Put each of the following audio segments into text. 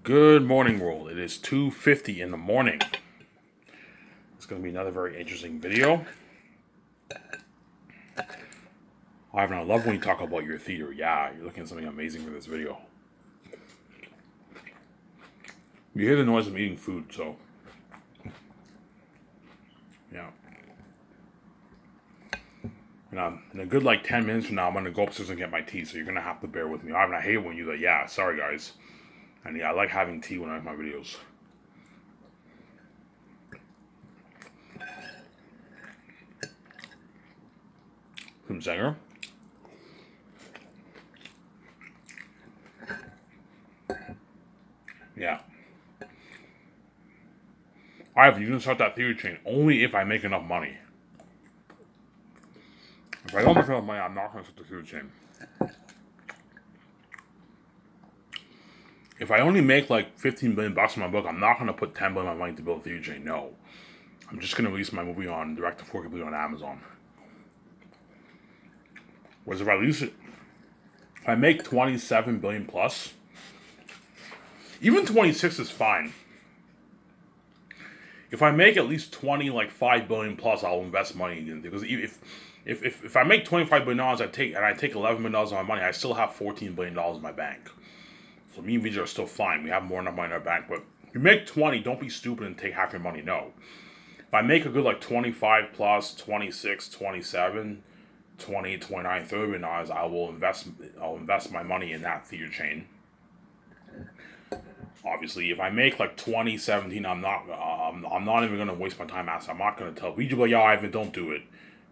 Good morning, world. It is 2:50 in the morning. It's going to be another very interesting video. Ivan, I love when you talk about your theater. Yeah, you're looking at something amazing for this video. You hear the noise of eating food, so yeah. And in a good 10 minutes from now, I'm going to go upstairs and get my tea, so you're going to have to bear with me. Ivan, I hate it when you like, yeah, sorry guys. And yeah, I like having tea when I have my videos. From Zenger. Yeah. Ivan, you can start that theater chain only if I make enough money. If I don't make enough money, I'm not going to start the theater chain. If I only make 15 billion bucks on my book, I'm not going to put 10 billion of my money to build a theater chain. No. I'm just going to release my movie on direct to 4 completely on Amazon. Whereas if I release it, if I make 27 billion plus, even 26 is fine. If I make at least 5 billion plus, I'll invest money in it. Because if I make $25 billion, I take $11 billion of my money, I still have $14 billion in my bank. So me and Vijay are still fine. We have more enough money in our bank. But if you make 20, don't be stupid and take half your money. No. If I make a good 25 plus, 26, 27, 28, 29, $30 billion, I'll invest my money in that theater chain. Obviously, if I make 2017, I'm not even gonna waste my time asking. I'm not gonna tell Vijay, yeah, Ivan, don't do it.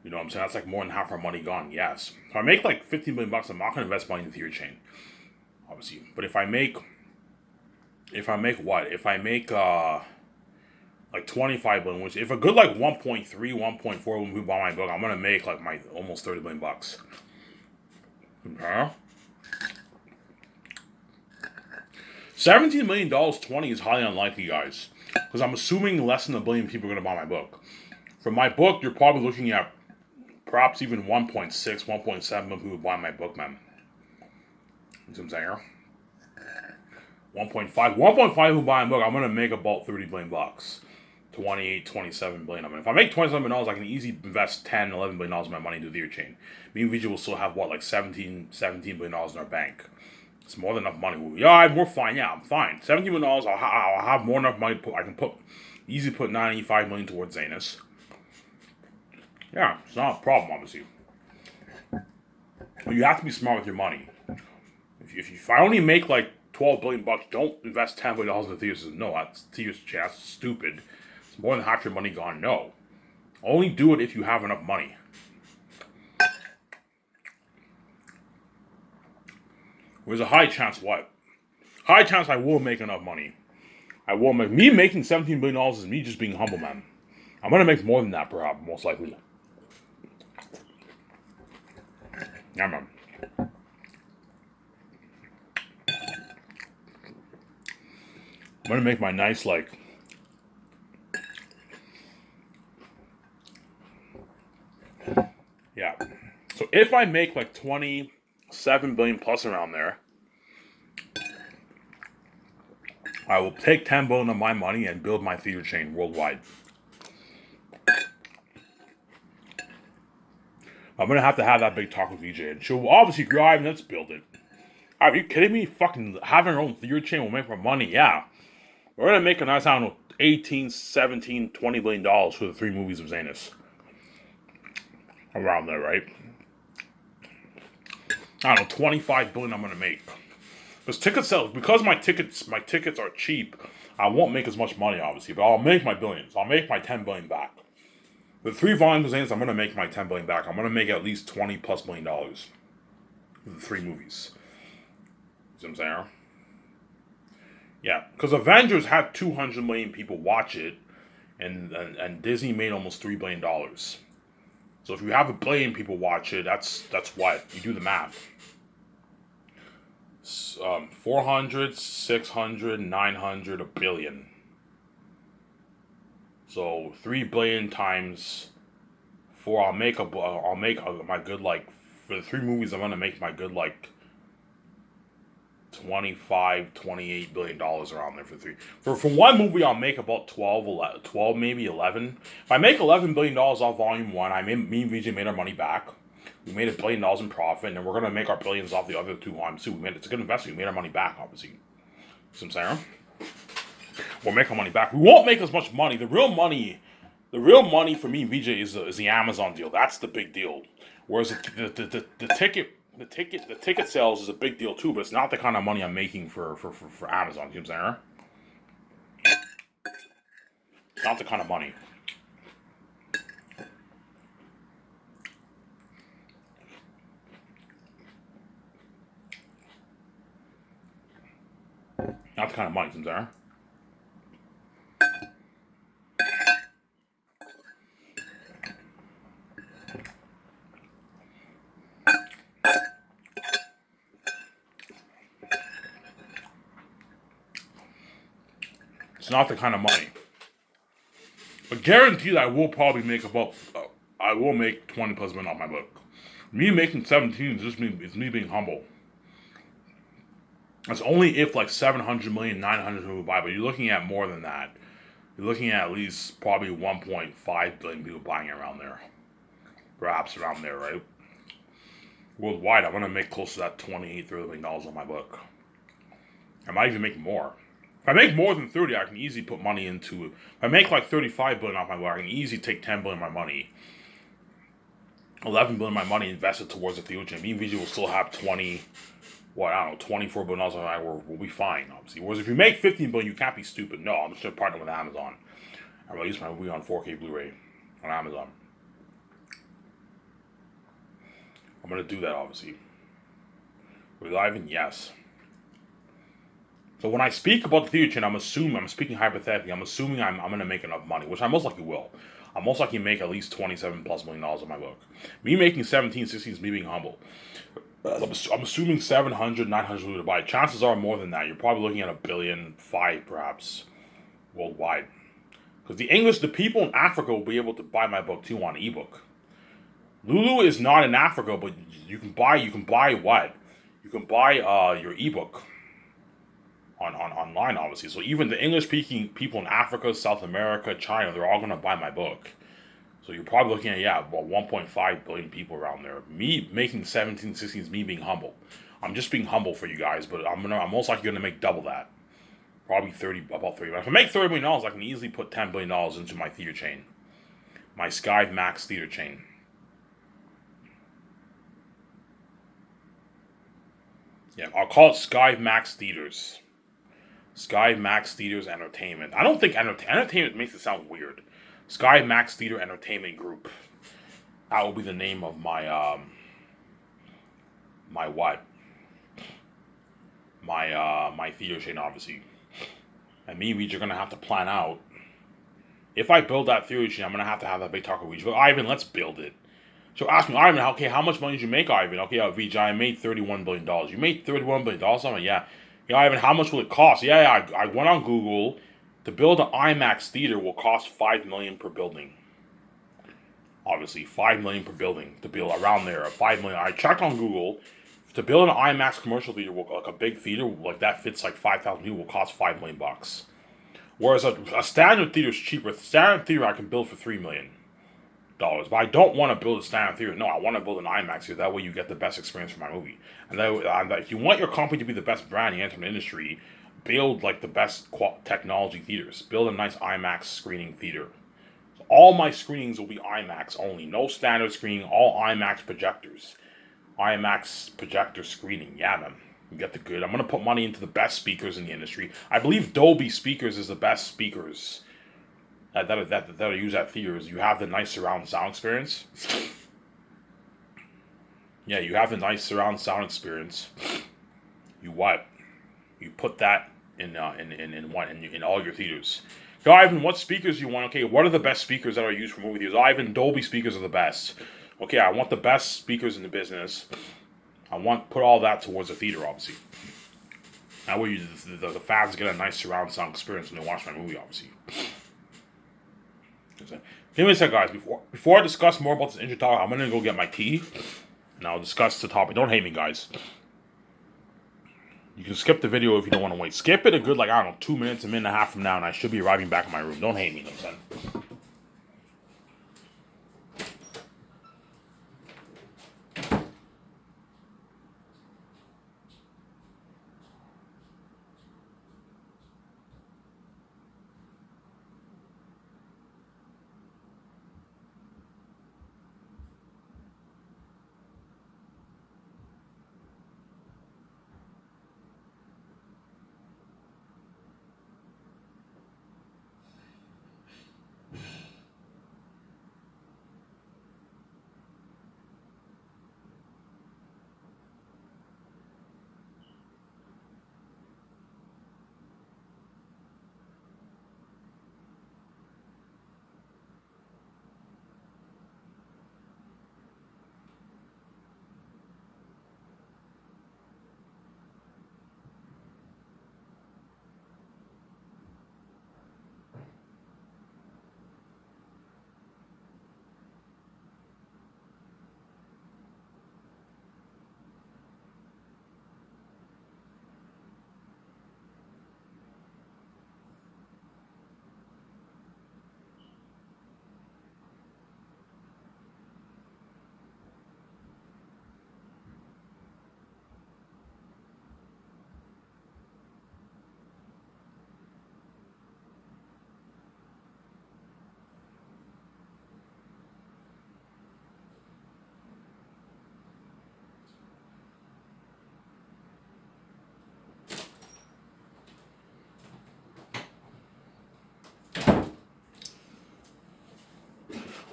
You know what I'm saying? That's more than half our money gone. Yes. If I make 15 million bucks, I'm not gonna invest money in the theater chain. Obviously. But if I make what? If I make 25 billion, which if a good 1.3, 1.4 when we buy my book, I'm gonna make my almost 30 billion bucks. Okay. $17 million 20 is highly unlikely, guys. Because I'm assuming less than a billion people are gonna buy my book. For my book, you're probably looking at perhaps even 1.6, 1.7 million people buy my book, man. You know what I'm saying? 1.5 who buy my book, I'm gonna make about 30 billion bucks. 28, 27 billion. I mean, if I make $27 billion, I can easily invest 10, 11 billion dollars of my money into the theater chain. Me and Vijay will still have what, 17 billion dollars in our bank. It's more than enough money. Yeah, we're fine. Yeah, I'm fine. $17 billion, I'll have more enough money to put. I can easily put 95 million towards Zanus. Yeah, it's not a problem, obviously. But you have to be smart with your money. If I only make 12 billion bucks, don't invest $10 billion in the theaters. No, that's stupid. It's more than half your money gone. No. Only do it if you have enough money. There's a high chance what? High chance I will make enough money. I will make. Me making $17 billion is me just being humble, man. I'm gonna make more than that, perhaps, most likely. Yeah, man. I'm gonna make my nice yeah. So if I make 27 billion plus around there, I will take 10 billion of my money and build my theater chain worldwide. I'm gonna have to have that big talk with VJ, and she'll obviously agree. Let's build it. Are you kidding me? Fucking having our own theater chain will make more money. Yeah, we're gonna make a nice, I don't know, 18, 17, $20 billion for the 3 movies of Zanus. Around there, right? I don't know, 25 billion I'm gonna make. Because ticket sales, because my tickets are cheap, I won't make as much money, obviously, but I'll make my billions. I'll make my 10 billion back. The 3 volumes of Zanus, I'm gonna make my 10 billion back. I'm gonna make at least 20 plus $1 million for the 3 movies. You know what I'm saying? Yeah, because Avengers had 200 million people watch it, and Disney made almost $3 billion. So if you have 1 billion people watch it, that's what you do the math. 400, 600, 900, a billion. So 3 billion times 4. I'll make my good for the 3 movies. I'm gonna make my good $28 billion around there for three. For one movie, I'll make about 12 maybe 11. If I make $11 billion off volume one, me and VJ made our money back. We made $1 billion in profit, and we're going to make our billions off the other two volumes too. It's a good investment. We made our money back, obviously. See what I'm saying? We'll make our money back. We won't make as much money. The real money for me and VJ is the Amazon deal. That's the big deal. Whereas the ticket sales is a big deal too, but it's not the kind of money I'm making for Amazon. You know what I'm saying? It's not the kind of money. Not the kind of money, you know what I'm saying? It's not the kind of money. But guaranteed, I will probably make I will make 20 plus million off my book. Me making 17 is just me being humble. That's only if like 700 million, 900 people buy, but you're looking at more than that. You're looking at least probably 1.5 billion people buying around there. Perhaps around there, right? Worldwide, I'm going to make close to that $28, $30 million on my book. I might even make more. If I make more than 30, I can easily put money into it. If I make like 35 billion off my book, I can easily take 10 billion of my money. 11 billion of my money invested towards the theater chain. Me and VJ will still have 24 billion dollars. We'll be fine, obviously. Whereas if you make 15 billion, you can't be stupid. No, I'm just going to partner with Amazon. I'm going to release my movie on 4K Blu-ray on Amazon. I'm going to do that, obviously. Reliving, yes. So when I speak about the theater chain, I'm speaking hypothetically, I'm assuming I'm going to make enough money, which I most likely will. I'll most likely make at least $27 plus million on my book. Me making 17, 16 is me being humble. I'm assuming 700, 900 will buy. Chances are more than that. You're probably looking at $1.5 billion, perhaps, worldwide. Because the people in Africa will be able to buy my book too on ebook. Lulu is not in Africa, but you can buy what? You can buy your ebook online, obviously. So even the English-speaking people in Africa, South America, China, they're all going to buy my book. So you're probably looking at, about 1.5 billion people around there. Me making 17, 16 is me being humble. I'm just being humble for you guys, but I'm most likely going to make double that. Probably about 30. If I make $30 million, I can easily put $10 billion into my theater chain. My Sky Max theater chain. Yeah, I'll call it Sky Max Theaters. Sky Max Theaters Entertainment. I don't think entertainment makes it sound weird. Sky Max Theater Entertainment Group. That will be the name of my my theater chain, obviously. And me and Weege are gonna have to plan out. If I build that theater chain, I'm gonna have that big talk with Weege. But Ivan, let's build it. So ask me, Ivan, okay, how much money did you make, Ivan? Okay, Weege, I made $31 billion. You made $31 billion on it? Yeah. Yeah, Ivan, how much will it cost? Yeah, I went on Google. To build an IMAX theater will cost $5 million per building. Obviously, $5 million per building to build around there. $5 million. I checked on Google. To build an IMAX commercial theater, like a big theater, like that fits like 5,000 people, will cost $5 million. Whereas a standard theater is cheaper. Standard theater I can build for $3 million. But I don't want to build a standard theater. No, I want to build an IMAX theater. That way you get the best experience for my movie. And if you want your company to be the best brand in the entertainment industry, build like the best technology theaters. Build a nice IMAX screening theater. So all my screenings will be IMAX only. No standard screening. All IMAX projectors. IMAX projector screening. Yeah, man. You get the good. I'm going to put money into the best speakers in the industry. I believe Dolby speakers is the best speakers that are used at theaters. You have the nice surround sound experience. Yeah, you have the nice surround sound experience. You what? You put that in all your theaters. So Ivan, what speakers do you want? Okay, what are the best speakers that are used for movie theaters? Ivan, Dolby speakers are the best. Okay, I want the best speakers in the business. I want put all that towards the theater, obviously. That way the fans get a nice surround sound experience when they watch my movie, obviously. Give me a sec, guys. Before I discuss more about this intro topic, I'm gonna go get my tea, and I'll discuss the topic. Don't hate me, guys. You can skip the video if you don't want to wait. Skip it a good, like, I don't know, 2 minutes, a minute and a half from now, and I should be arriving back in my room. Don't hate me, you know what I'm saying?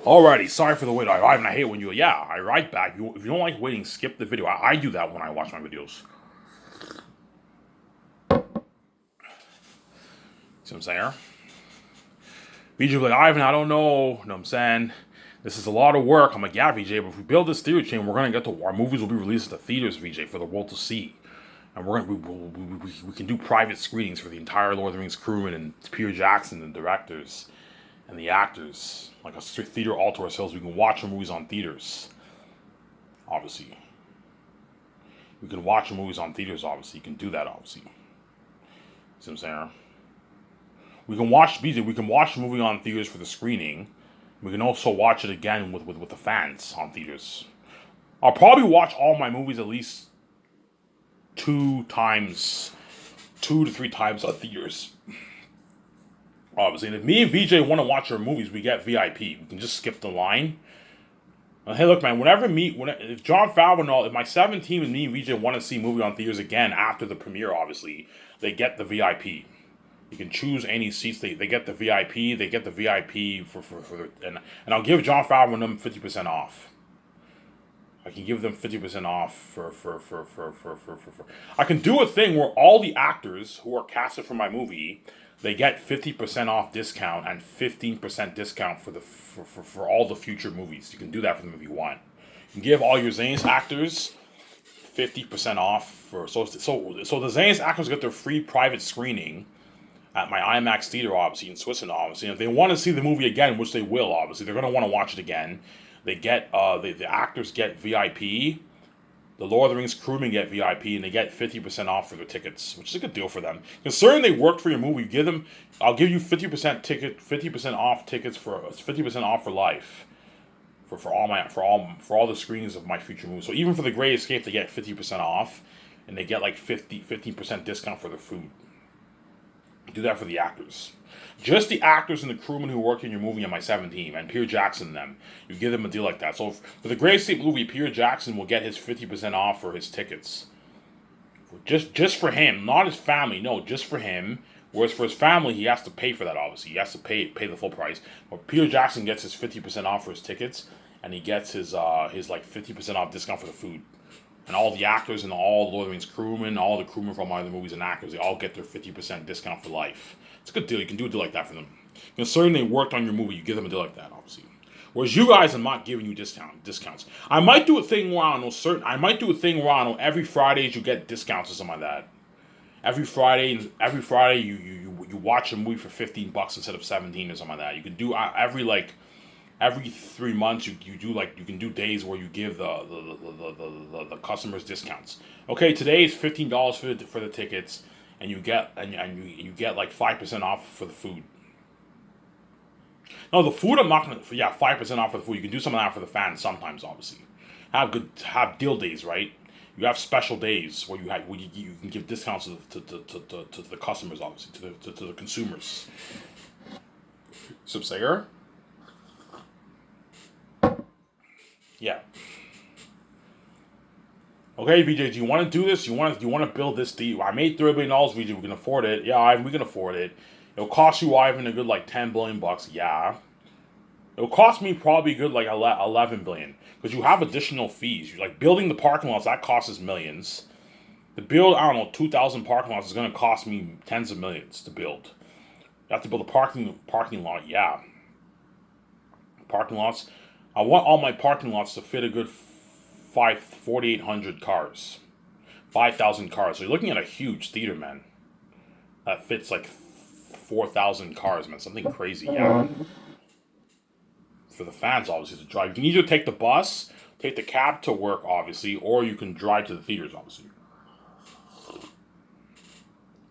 Alrighty, sorry for the wait. I hate when I write back. If you don't like waiting, skip the video. I do that when I watch my videos. See what I'm saying? VJ will be like, Ivan, I don't know. You know what I'm saying? This is a lot of work. I'm like, yeah, VJ, but if we build this theater chain, we're going to get our movies will be released at the theaters, VJ, for the world to see. And we can do private screenings for the entire Lord of the Rings crewmen and Peter Jackson, the directors, and the actors. Like a theater all to ourselves. We can watch our movies on theaters. Obviously. We can watch our movies on theaters, obviously. You can do that, obviously. See what I'm saying? We can watch the movie on theaters for the screening. We can also watch it again with the fans on theaters. I'll probably watch all my movies at least 2 to 3 times on theaters. Obviously, and if me and VJ want to watch our movies, we get VIP. We can just skip the line. Hey, look, man. If John Favreau, if my 7 team and me and VJ want to see a movie on theaters again after the premiere, obviously, they get the VIP. You can choose any seats. They get the VIP. They get the VIP and I'll give John Favreau and them 50% off. I can give them 50% off for. I can do a thing where all the actors who are casted for my movie, they get 50% off discount and 15% discount for all the future movies. You can do that for them if you want. You can give all your Zane's actors 50% off so the Zane's actors get their free private screening at my IMAX theater, obviously, in Switzerland, obviously. And if they want to see the movie again, which they will, obviously, they're going to want to watch it again. They get, the actors get VIP, the Lord of the Rings crewmen get VIP, and they get 50% off for their tickets, which is a good deal for them. Considering they worked for your movie, I'll give you 50% off tickets for 50% off for life. For all the screenings of my future movies. So even for The Great Escape, they get 50% off, and they get like 15% discount for their food. Do that for the actors. Just the actors and the crewmen who work in your movie on my 7 team, and Peter Jackson and them. You give them a deal like that. So for the Great Escape movie, Peter Jackson will get his 50% off for his tickets. Just for him, not his family. No, just for him. Whereas for his family, he has to pay for that, obviously. He has to pay the full price. But Peter Jackson gets his 50% off for his tickets, and he gets his like 50% off discount for the food. And all the actors and all the Lord of the Rings crewmen, all the crewmen from my other movies and actors, they all get their 50% discount for life. It's a good deal. You can do a deal like that for them. Considering they worked on your movie, you give them a deal like that, obviously. Whereas you guys, I'm not giving you discounts. I might do a thing where I know every Fridays you get discounts or something like that. Every Friday you watch a movie for $15 instead of 17 or something like that. You can do every like every 3 months you do like you can do days where you give the customers discounts. Okay, today is $15 for the tickets, and you get like 5% off for the food. No, the food I'm not gonna. Yeah, 5% off for the food. You can do some of that for the fans sometimes. Obviously, have deal days, right? You have special days where you can give discounts to the customers, obviously to the consumers. Subsayer? Yeah. Okay, VJ, do you want to do this? You want to build this deal? I made $30 billion, VJ. We can afford it. Yeah, Ivan, we can afford it. It'll cost you, Ivan, a good like $10 billion. Yeah. It'll cost me probably good like 11 billion because you have additional fees. You like building the parking lots that costs millions. To build, I don't know, 2,000 parking lots is going to cost me tens of millions to build. You have to build a parking lot. Yeah, parking lots. I want all my parking lots to fit a good 4,800 cars, 5,000 cars. So you're looking at a huge theater, man. That fits like 4,000 cars, man. Something crazy. Yeah. For the fans, obviously, to drive. You can either take the bus, take the cab to work, obviously, or you can drive to the theaters, obviously.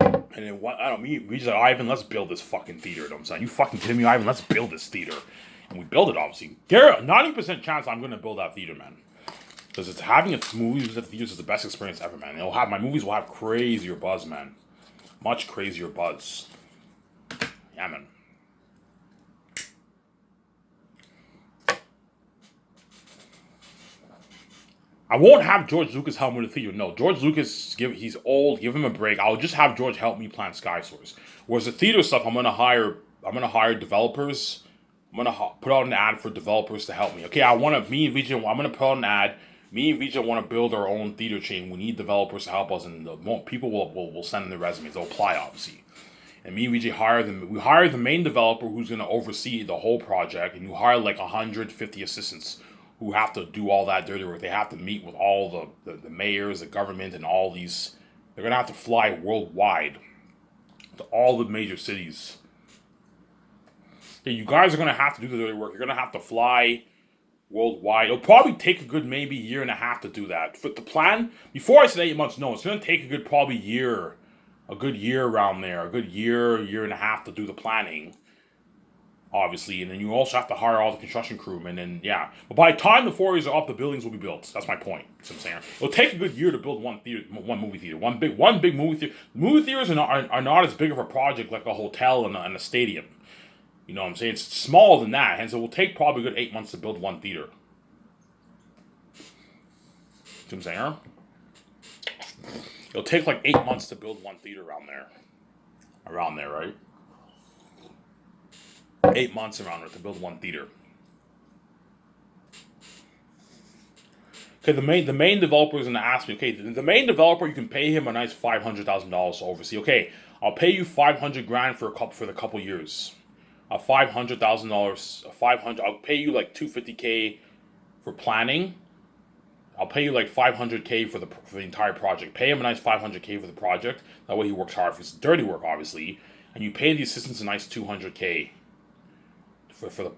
And then what? I don't mean we just like Ivan. Let's build this fucking theater. You know what I'm saying, you fucking kidding me, Ivan? Let's build this theater, and we build it. Obviously, there 90% chance I'm gonna build that theater, man. Because it's having its movies at the theaters is the best experience ever, man. It'll have my movies will have crazier buzz, man. Much crazier buzz. Yeah, man. I won't have George Lucas help me with the theater. No, George Lucas, he's old. Give him a break. I'll just have George help me plan Sky Source. Whereas the theater stuff, I'm gonna hire developers. I'm gonna put out an ad for developers to help me. Okay, me and VJ. I'm gonna put out an ad. Me and VJ want to build our own theater chain. We need developers to help us, and people will send in their resumes. They'll apply, obviously. And me and VJ hire them. We hire the main developer who's gonna oversee the whole project, and you hire like 150 assistants who have to do all that dirty work. They have to meet with all the mayors, the government, and all these. They're going to have to fly worldwide to all the major cities. Yeah, you guys are going to have to do the dirty work. You're going to have to fly worldwide. It'll probably take a good maybe year and a half to do that. For the plan, before I said 8 months, no, it's going to take a good probably year. A good year around there. A good year and a half to do the planning. Obviously, and then you also have to hire all the construction crew, and then yeah. But by the time the 4 years are up, the buildings will be built. That's my point. That's what I'm saying. It'll take a good year to build one movie theater, one big movie theater. Movie theaters are not as big of a project like a hotel and a stadium. You know what I'm saying? It's smaller than that, and so it will take probably a good 8 months to build one theater. See what I'm saying? It'll take like 8 months to build one theater around there, right? 8 months around it to build one theater. Okay, the main developer is gonna ask me. Okay, the main developer, you can pay him a nice $500,000 to oversee. Okay, I'll pay you 500 grand for the couple years. $500,000, 500. I'll pay you like 250K for planning. I'll pay you like 500K for the entire project. Pay him a nice 500K for the project. That way he works hard for his dirty work, obviously, and you pay the assistants a nice 200K. To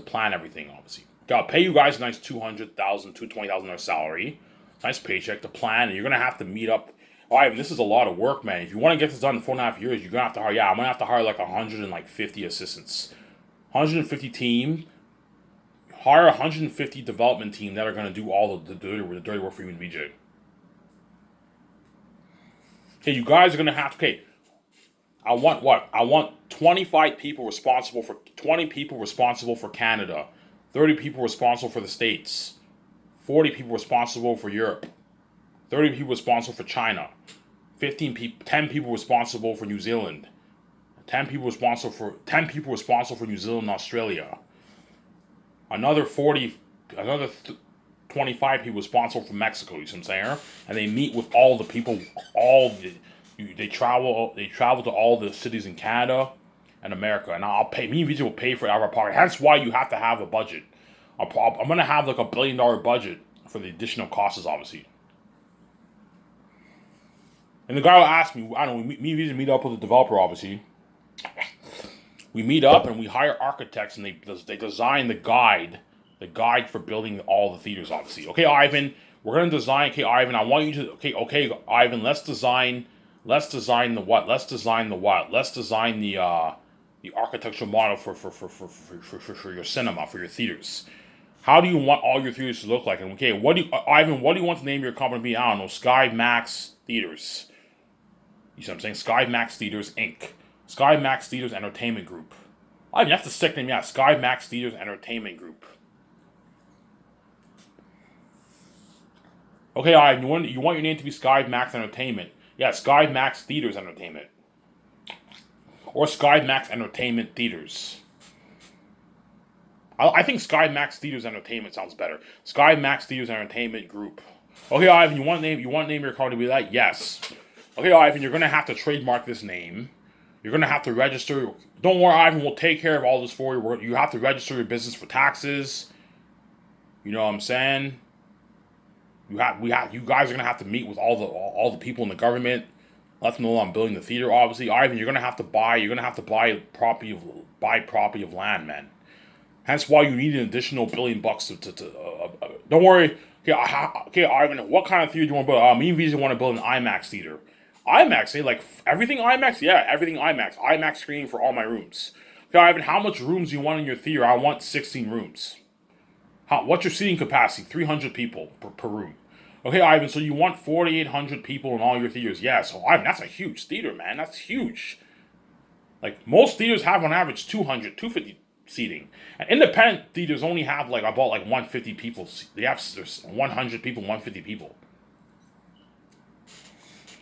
plan everything, obviously. I'll pay you guys a nice $200,000, $220,000 salary, nice paycheck to plan, and you're gonna have to meet up. All right, this is a lot of work, man. If you want to get this done in 4.5 years, you're gonna have to hire. Yeah, I'm gonna have to hire like 150 assistants, 150 team. Hire 150 development team that are gonna do all the dirty work for you and VJ. Okay, you guys are gonna have to. Okay, I want what? I want 25 people responsible for 20 people responsible for Canada, 30 people responsible for the States, 40 people responsible for Europe, 30 people responsible for China, 10 people responsible for New Zealand, 10 people responsible for New Zealand and Australia, another 25 people responsible for Mexico. You see what I'm saying? And they meet with all the people, they travel to all the cities in Canada and America, and me and VJ will pay for it out of our pocket. Hence why you have to have a budget. I'm gonna have like $1 billion budget for the additional costs, obviously. And the guy will ask me, I don't know, me and VJ meet up with the developer, obviously. We meet up and we hire architects, and they design the guide for building all the theaters. Obviously, okay, Ivan, we're gonna design. Okay, Ivan, I want you to. Okay, Ivan, let's design. Let's design the what? Let's design the what? Let's design the architectural model for your cinema, for your theaters. How do you want all your theaters to look like? And okay, Ivan, what do you want to name your company? I don't know, Sky Max Theaters. You see what I'm saying? Sky Max Theaters Inc. Sky Max Theaters Entertainment Group. I mean, that's the sick name, yeah. Sky Max Theaters Entertainment Group. Okay, Ivan, you want your name to be Sky Max Entertainment. Yeah, Sky Max Theaters Entertainment. Or Sky Max Entertainment Theaters. I think Sky Max Theaters Entertainment sounds better. Sky Max Theaters Entertainment Group. Okay, Ivan, you want to name your company to be that? Yes. Okay, Ivan, you're gonna have to trademark this name. You're gonna have to register. Don't worry, Ivan. We'll take care of all this for you. You have to register your business for taxes. You know what I'm saying? You guys are gonna have to meet with all the people in the government. Let them know I'm building the theater. Obviously, Ivan, you're gonna have to buy property of land, man. Hence why you need an additional $1 billion don't worry. Okay, Ivan, what kind of theater do you want to build? Me and Visa want to build an IMAX theater. IMAX, like everything IMAX? Yeah, everything IMAX. IMAX screening for all my rooms. Okay, Ivan, how much rooms do you want in your theater? I want 16 rooms. What's your seating capacity? 300 people per room. Okay, Ivan, so you want 4,800 people in all your theaters? Yeah, so Ivan, that's a huge theater, man. That's huge. Like, most theaters have on average 200, 250 seating. And independent theaters only have about 150 people. They have 100 people, 150 people.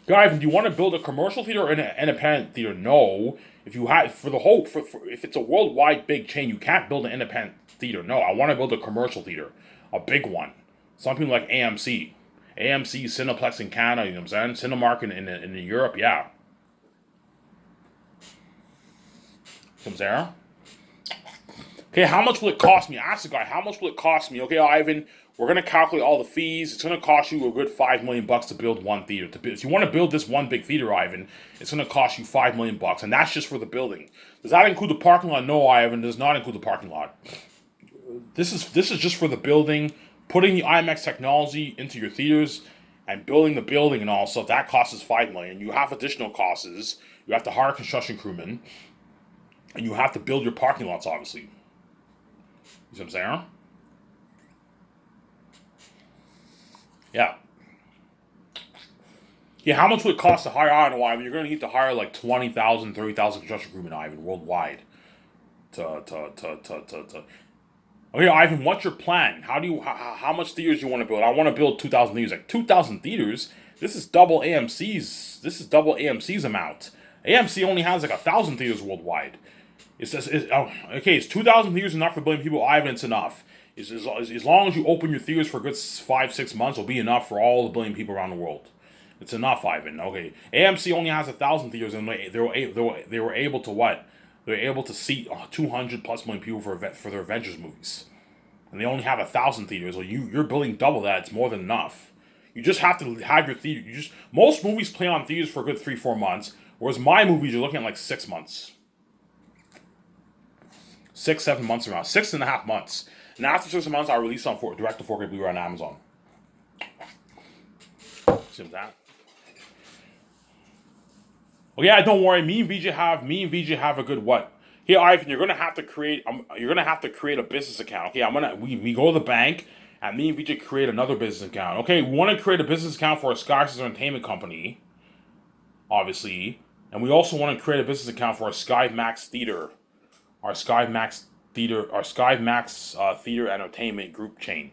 Guys, do you want to build a commercial theater or an independent theater? No. If you have if it's a worldwide big chain, you can't build an independent theater. No, I want to build a commercial theater, a big one, something like AMC, Cineplex in Canada. You know what I'm saying? Cinemark in Europe, yeah. Comes there. Okay, how much will it cost me? Ask the guy, how much will it cost me? Okay, Ivan, we're going to calculate all the fees. It's going to cost you a good $5 million to build one theater. If you want to build this one big theater, Ivan, it's going to cost you $5 million, and that's just for the building. Does that include the parking lot? No, Ivan, does not include the parking lot. This is just for the building, putting the IMAX technology into your theaters, and building the building and all stuff. That costs us $5 million. You have additional costs. You have to hire construction crewmen, and you have to build your parking lots, obviously. You see what I'm saying? Yeah. Yeah, how much would it cost to hire, I don't know, Ivan? You're going to need to hire like 20,000, 30,000 construction crewmen, Ivan, worldwide. Okay, Ivan, what's your plan? How much theaters do you want to build? I want to build 2,000 theaters. Like, 2,000 theaters? This is double AMC's amount. AMC only has like 1,000 theaters worldwide. It's 2,000 theaters enough for a billion people? Ivan, it's enough. As long as you open your theaters for a good 5-6 months, it'll be enough for all the billion people around the world. It's enough, Ivan. Okay, AMC only has 1,000 theaters, and they were able to what? They were able to seat 200 plus million people for their Avengers movies, and they only have 1,000 theaters. So you're building double that. It's more than enough. You just have to have your theater. Most movies play on theaters for a good 3-4 months, whereas my movies you're looking at like 6 months. 6-7 months around. 6.5 months. And after 6 months, I'll release on direct to 4K Blu-ray on Amazon. See that? Well, yeah, don't worry. Me and VJ have a good what? Hey, Ivan, you're gonna have to create a business account. Okay, we go to the bank, and me and VJ create another business account. Okay, we want to create a business account for a Sky Max Entertainment company, obviously, and we also want to create a business account for a Sky Max Theater. Our Sky Max Theater Entertainment Group chain.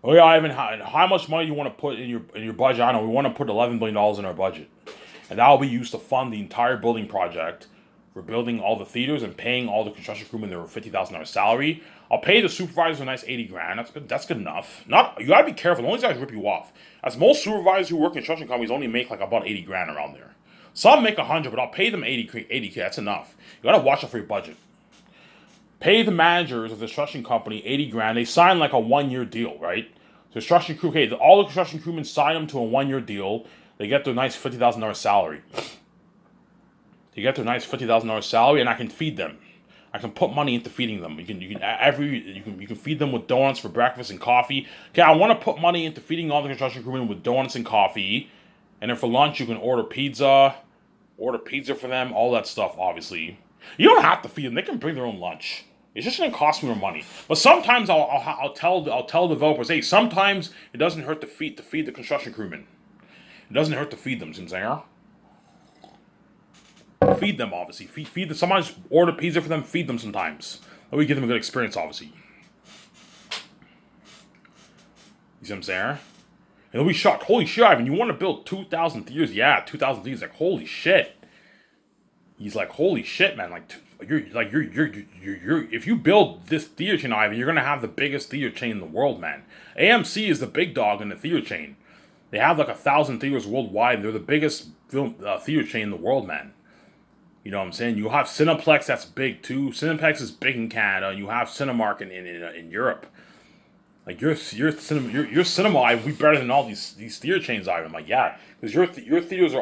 Oh yeah, Ivan, how much money you want to put in your budget? I know we want to put $11 billion in our budget, and that will be used to fund the entire building project. We're building all the theaters and paying all the construction crewmen their $50,000 salary. I'll pay the supervisors a nice $80,000. That's good. That's good enough. You gotta be careful. Don't let these guys rip you off. As most supervisors who work in construction companies only make like about $80,000 around there. Some make 100, but I'll pay them 80K. That's enough. You gotta watch out for your budget. Pay the managers of the construction company $80,000. They sign like a 1-year deal, right? So construction crew, okay, all the construction crewmen sign them to a 1-year deal. They get their nice $50,000 salary. They get their nice $50,000 salary, and I can feed them. I can put money into feeding them. You can feed them with donuts for breakfast and coffee. Okay, I want to put money into feeding all the construction crewmen with donuts and coffee, and then for lunch you can order pizza for them, all that stuff. Obviously, you don't have to feed them; they can bring their own lunch. It's just gonna cost me more money. But sometimes I'll tell developers, hey, sometimes it doesn't hurt to feed the construction crewmen. It doesn't hurt to feed them, Sincere. Feed them, obviously. Feed them. Sometimes order pizza for them. Feed them sometimes. That way, give them a good experience, obviously. You see what I'm saying? And they'll be shocked. Holy shit, Ivan! You want to build 2,000 theaters? Yeah, 2,000 theaters. Like, holy shit. He's like, holy shit, man! You're. If you build this theater chain, Ivan, you're gonna have the biggest theater chain in the world, man. AMC is the big dog in the theater chain. They have like 1,000 theaters worldwide. They're the biggest theater chain in the world, man. You know what I'm saying? You have Cineplex, that's big too. Cineplex is big in Canada. You have Cinemark in Europe. Like your cinema, I we better than all these theater chains. I'm like, yeah, because your theaters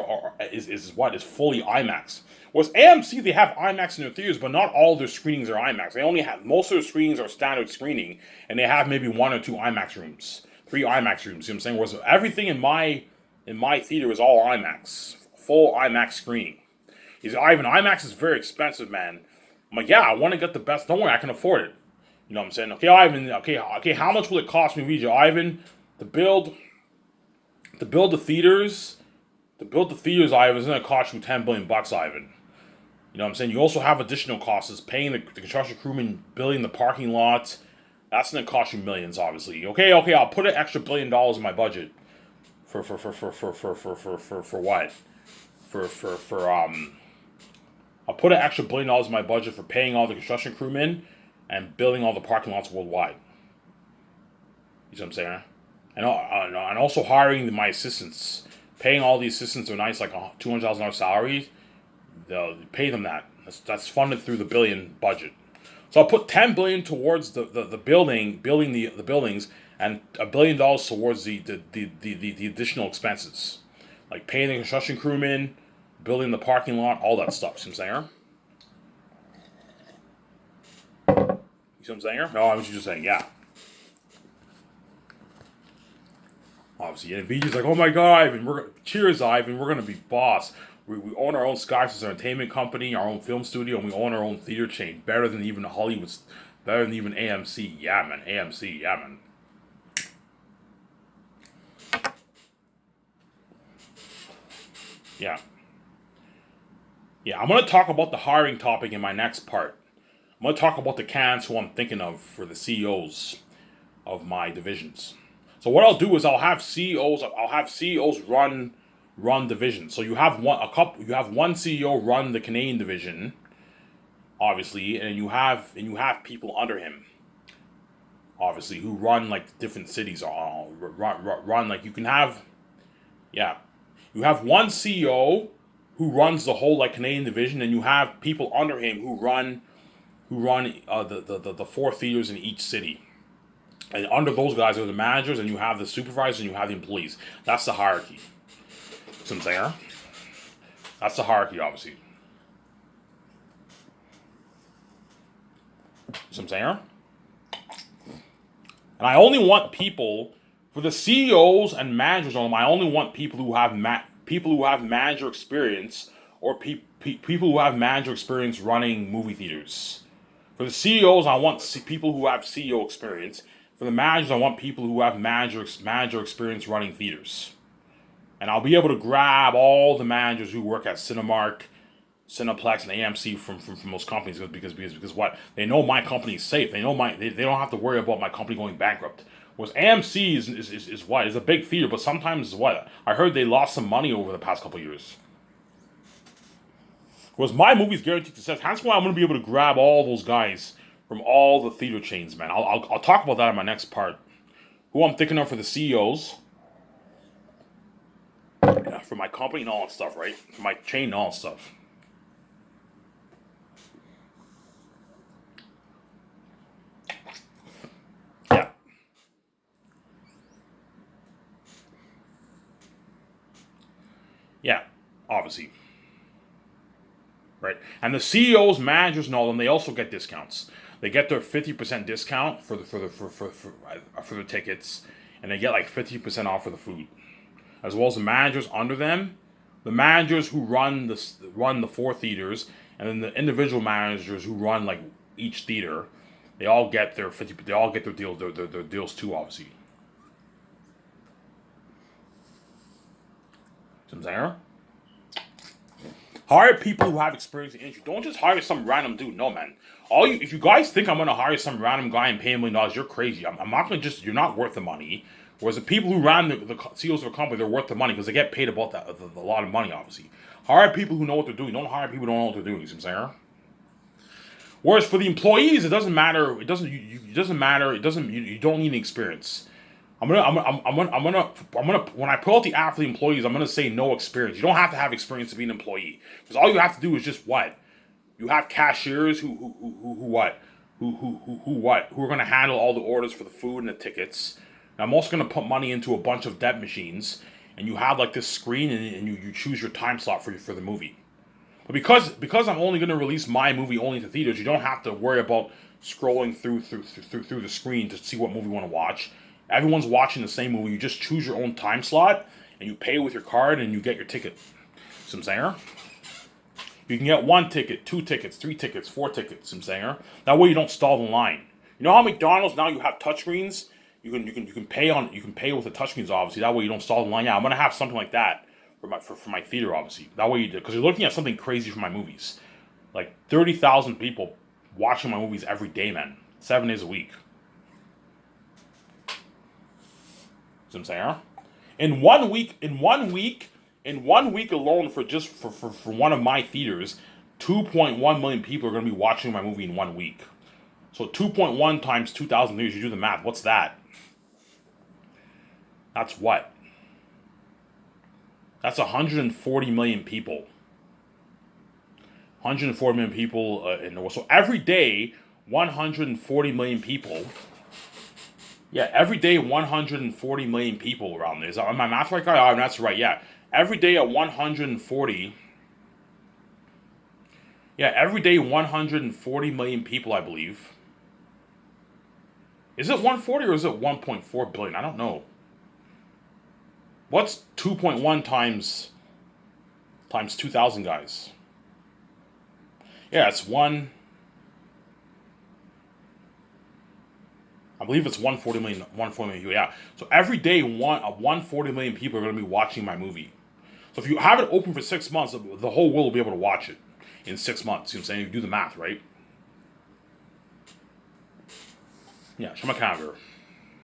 is fully IMAX. Whereas AMC, they have IMAX in their theaters, but not all their screenings are IMAX. They only have most of their screenings are standard screening, and they have maybe one or two IMAX rooms, three IMAX rooms. You know what I'm saying? Whereas everything in my theater is all IMAX, full IMAX screening. He's Ivan, IMAX is very expensive, man. I'm like, yeah, I want to get the best. Don't worry, I can afford it. You know what I'm saying? Okay, Ivan. Okay. How much will it cost me, Regis? Ivan, to build the theaters? To build the theaters, Ivan, is going to cost you $10 billion, Ivan. You know what I'm saying? You also have additional costs, paying the construction crewmen, building the parking lots. That's going to cost you millions, obviously. Okay. I'll put an extra $1 billion in my budget for what? I'll put an extra $1 billion in my budget for paying all the construction crewmen and building all the parking lots worldwide. You see what I'm saying? And also hiring my assistants, paying all the assistants their nice like $200,000 salaries. They'll pay them that. That's funded through the billion budget. So I'll put $10 billion towards the building the buildings, and $1 billion towards the additional expenses, like paying the construction crewmen, building the parking lot, all that stuff. See what I'm saying? You see what I'm saying? No, I was just saying, yeah. Obviously, and VJ's like, oh my god, Ivan, cheers, Ivan, we're gonna be boss. We own our own Skyscraper Entertainment Company, our own film studio, and we own our own theater chain. Better than even Hollywood's, better than even AMC. Yeah, man, AMC, yeah, man. Yeah. Yeah, I'm going to talk about the hiring topic in my next part. I'm going to talk about the candidates who I'm thinking of for the CEOs of my divisions. So what I'll do is I'll have CEOs run divisions. So you have one CEO run the Canadian division, obviously, and you have people under him, obviously, who run like different cities. Run like you can have, yeah, you have one CEO who runs the whole like Canadian division, and you have people under him who run the four theaters in each city. And under those guys are the managers, and you have the supervisors, and you have the employees. That's the hierarchy. See what I'm saying? That's the hierarchy, obviously. See what I'm saying? And I only want people for the CEOs and managers on them. I only want people who have manager experience, or people who have manager experience running movie theaters. For the CEOs, I want people who have CEO experience. For the managers, I want people who have manager experience running theaters. And I'll be able to grab all the managers who work at Cinemark, Cineplex, and AMC from those companies because what? They know my company is safe. They know they don't have to worry about my company going bankrupt. Whereas AMC is what? Is a big theater, but sometimes what? I heard they lost some money over the past couple of years. Whereas my movie's guaranteed success. That's why I'm going to be able to grab all those guys from all the theater chains, man. I'll talk about that in my next part. Who I'm thinking of for the CEOs, for my company and all that stuff, right? For my chain and all that stuff. Yeah. Yeah. Obviously. right? And the CEOs, managers, and all them, they also get discounts. They get their 50% discount for the tickets, and they get like 50% off for the food, as well as the managers under them, the managers who run the four theaters, and then the individual managers who run like each theater. They all get their 50. They all get their deals. Their deals too, obviously. See what I'm saying? Hire people who have experience in the industry. Don't just hire some random dude. No, man. If you guys think I'm gonna hire some random guy and pay him $1 million, you're crazy. I'm not gonna just. You're not worth the money. Whereas the people who ran the CEOs of a company, they're worth the money because they get paid about that a lot of money. Obviously, hire people who know what they're doing. Don't hire people who don't know what they're doing. You see what I'm saying? Whereas for the employees, it doesn't matter. It doesn't. It doesn't matter. It doesn't. You don't need any experience. When I pull out the app for the employees, I'm gonna say no experience. You don't have to have experience to be an employee, because all you have to do is just what? You have cashiers who are gonna handle all the orders for the food and the tickets. And I'm also gonna put money into a bunch of debt machines, and you have like this screen, and you choose your time slot for the movie. But because I'm only gonna release my movie only to theaters, you don't have to worry about scrolling through the screen to see what movie you want to watch. Everyone's watching the same movie. You just choose your own time slot, and you pay with your card, and you get your ticket. See what I'm saying? You can get 1 ticket, 2 tickets, 3 tickets, 4 tickets. See what I'm saying? That way you don't stall the line. You know how McDonald's now you have touchscreens? You can pay with the touchscreens, obviously. That way you don't stall the line. Yeah, I'm gonna have something like that for my theater, obviously. That way, because you're looking at something crazy for my movies, like 30,000 people watching my movies every day, man, 7 days a week. See what I'm saying? In 1 week alone, for one of my theaters, 2.1 million people are going to be watching my movie in 1 week. So 2.1 times 2,000 views, you do the math. What's that? That's what? That's 140 million people. 140 million people in the world. So every day, 140 million people. Yeah, every day 140 million people around there. Is that my math right, guy? Oh, that's right. Yeah, every day at 140. Yeah, every day 140 million people, I believe. Is it 140 or is it 1.4 billion? I don't know. What's 2.1 times 2,000 guys? Yeah, it's one. I believe it's 140 million. 140 million. Yeah. So every day, 140 million people are going to be watching my movie. So if you have it open for 6 months, the whole world will be able to watch it in 6 months. You know what I'm saying? You do the math, right? Yeah, show my calendar.